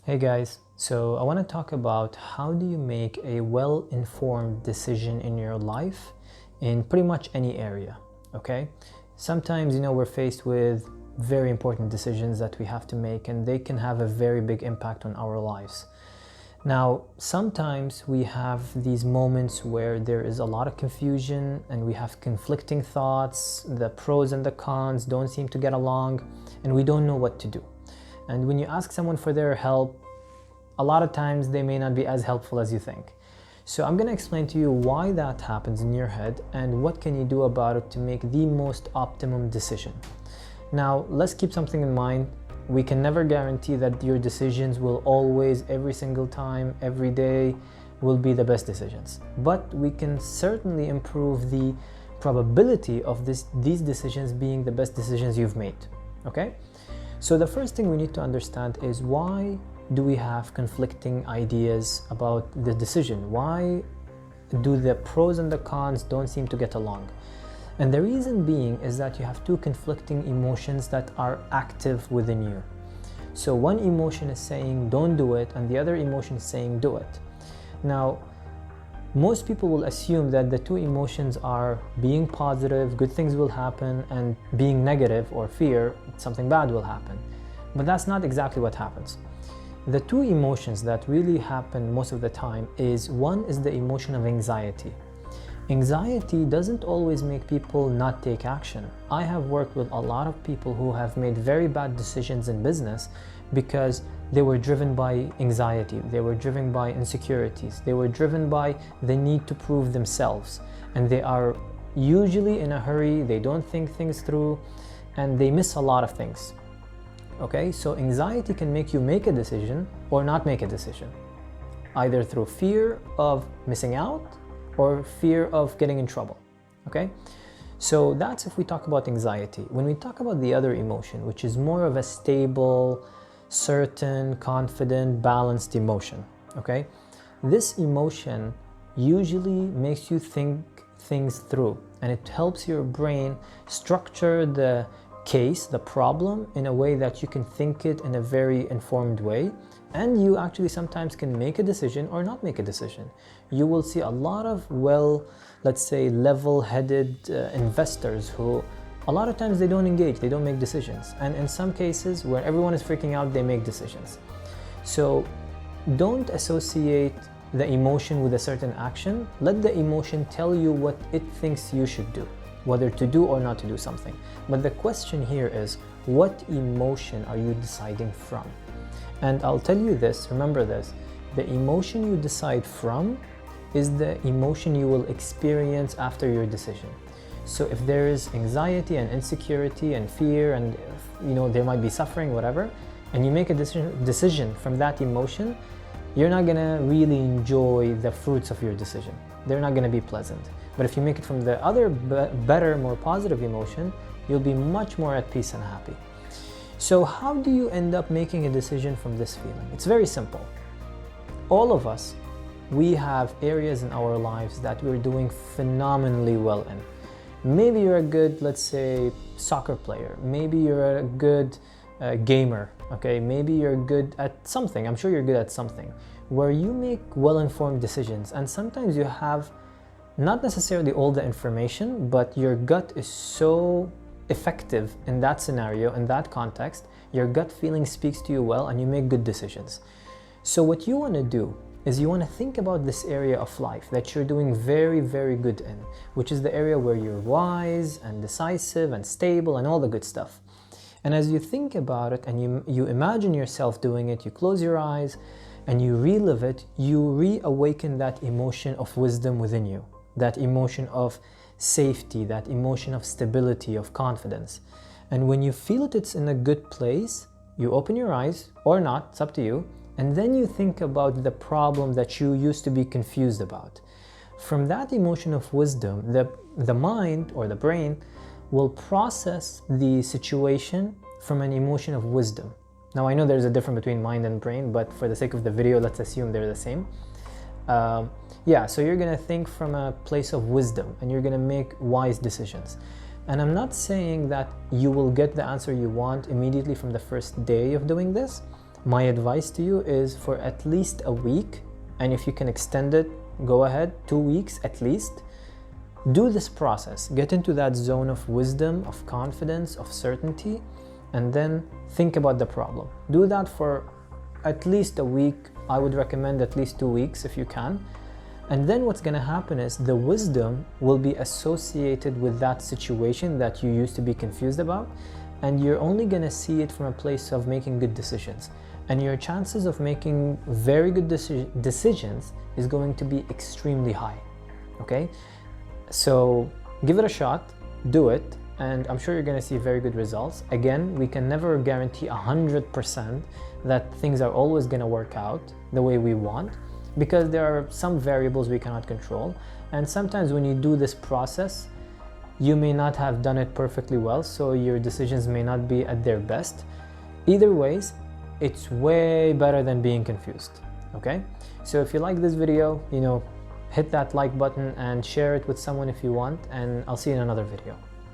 Hey guys, so I want to talk about how do you make a well-informed decision in your life in pretty much any area, okay? Sometimes, we're faced with very important decisions that we have to make and they can have a very big impact on our lives. Now, sometimes we have these moments where there is a lot of confusion and we have conflicting thoughts, the pros and the cons don't seem to get along, and we don't know what to do. And when you ask someone for their help, a lot of times they may not be as helpful as you think. So I'm going to explain to you why that happens in your head and what can you do about it to make the most optimum decision. Now, let's keep something in mind. We can never guarantee that your decisions will always, every single time, every day, will be the best decisions. But we can certainly improve the probability of these decisions being the best decisions you've made. Okay? So the first thing we need to understand is, why do we have conflicting ideas about the decision? Why do the pros and the cons don't seem to get along? And the reason being is that you have two conflicting emotions that are active within you. So one emotion is saying don't do it, and the other emotion is saying do it. Now, most people will assume that the two emotions are being positive, good things will happen, and being negative or fear, something bad will happen. But that's not exactly what happens. The two emotions that really happen most of the time is, one is the emotion of anxiety. Anxiety doesn't always make people not take action. I have worked with a lot of people who have made very bad decisions in business because they were driven by anxiety, they were driven by insecurities, they were driven by the need to prove themselves. And they are usually in a hurry, they don't think things through, and they miss a lot of things. Okay, so anxiety can make you make a decision or not make a decision, either through fear of missing out or fear of getting in trouble. Okay, so that's if we talk about anxiety. When we talk about the other emotion, which is more of a stable, certain, confident, balanced emotion, okay, this emotion usually makes you think things through, and it helps your brain structure the case, the problem, in a way that you can think it in a very informed way, and you actually sometimes can make a decision or not make a decision. You will see a lot of, let's say, level-headed investors who a lot of times they don't engage, they don't make decisions, and in some cases where everyone is freaking out, they make decisions. So don't associate the emotion with a certain action. Let the emotion tell you what it thinks you should do, whether to do or not to do something. But the question here is, what emotion are you deciding from? And I'll tell you this, remember this, the emotion you decide from is the emotion you will experience after your decision. So if there is anxiety and insecurity and fear and there might be suffering, whatever, and you make a decision from that emotion, you're not gonna really enjoy the fruits of your decision. They're not gonna be pleasant. But if you make it from the other better, more positive emotion, you'll be much more at peace and happy. So how do you end up making a decision from this feeling? It's very simple. All of us, we have areas in our lives that we're doing phenomenally well in. Maybe you're a good, let's say, soccer player. Maybe you're a good gamer, okay? Maybe you're good at something. I'm sure you're good at something where you make well-informed decisions, and sometimes you have not necessarily all the information, but your gut is so effective in that scenario, in that context. Your gut feeling speaks to you well and you make good decisions. So what you want to do is you want to think about this area of life that you're doing very, very good in, which is the area where you're wise and decisive and stable and all the good stuff. And as you think about it and you imagine yourself doing it, you close your eyes and you relive it, you reawaken that emotion of wisdom within you, that emotion of safety, that emotion of stability, of confidence. And when you feel it's in a good place, you open your eyes, or not, it's up to you, and then you think about the problem that you used to be confused about. From that emotion of wisdom, the mind or the brain will process the situation from an emotion of wisdom. Now, I know there's a difference between mind and brain, but for the sake of the video, let's assume they're the same. So you're gonna think from a place of wisdom and you're gonna make wise decisions. And I'm not saying that you will get the answer you want immediately from the first day of doing this, My advice to you is for at least a week, and if you can extend it, go ahead, 2 weeks at least. Do this process, get into that zone of wisdom, of confidence, of certainty, and then think about the problem. Do that for at least a week. I would recommend at least 2 weeks if you can. And then what's going to happen is the wisdom will be associated with that situation that you used to be confused about, and you're only going to see it from a place of making good decisions. And your chances of making very good decisions is going to be extremely high. Okay? So give it a shot, do it, and I'm sure you're going to see very good results. Again, we can never guarantee 100% that things are always going to work out the way we want, because there are some variables we cannot control. And sometimes when you do this process, you may not have done it perfectly well, so your decisions may not be at their best. Either ways, it's way better than being confused. Okay? So if you like this video, hit that like button and share it with someone if you want, and I'll see you in another video.